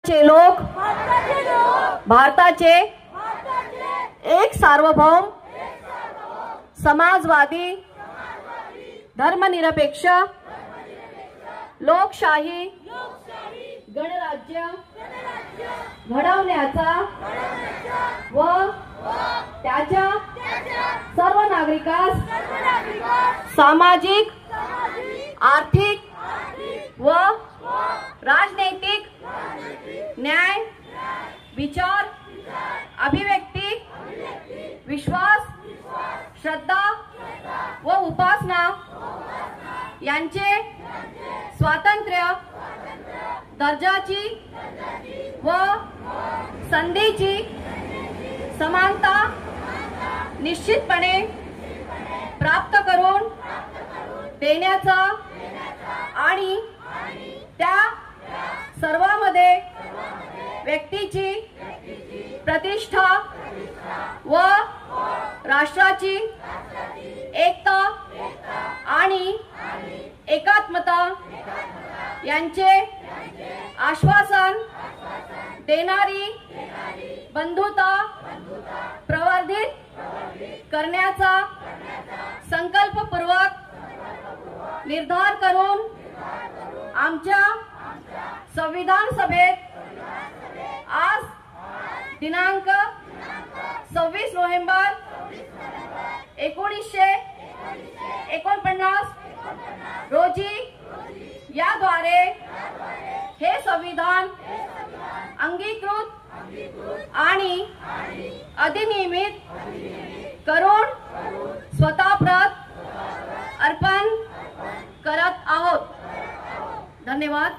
लोक भारताचे एक सार्वभौम समाजवादी धर्मनिरपेक्ष लोकशाही गणराज्य घडवण्याचा व त्याच्या सर्व नागरिकांस सामाजिक आर्थिक व राजनैतिक न्याय विचार अभिव्यक्ती विश्वास श्रद्धा व उपासना यांचे स्वातंत्र्य दर्जाची व संधीची समानता निश्चितपणे प्राप्त करून देण्याचा आणि त्या सर्वांमध्ये व्यक्तीची प्रतिष्ठा व राष्ट्राची एकता आणि एकात्मता यांचे आश्वासन देणारी बंधुता प्रवर्धित करण्याचा संकल्पपूर्वक निर्धार करून आमच्या संविधान सभेत आज दिनांक 26 नोव्हेंबर 1949 रोजी याद्वारे हे संविधान अंगीकृत आणि अधिनियमित करून स्वतःप्रत अर्पण करत आहोत। धन्यवाद।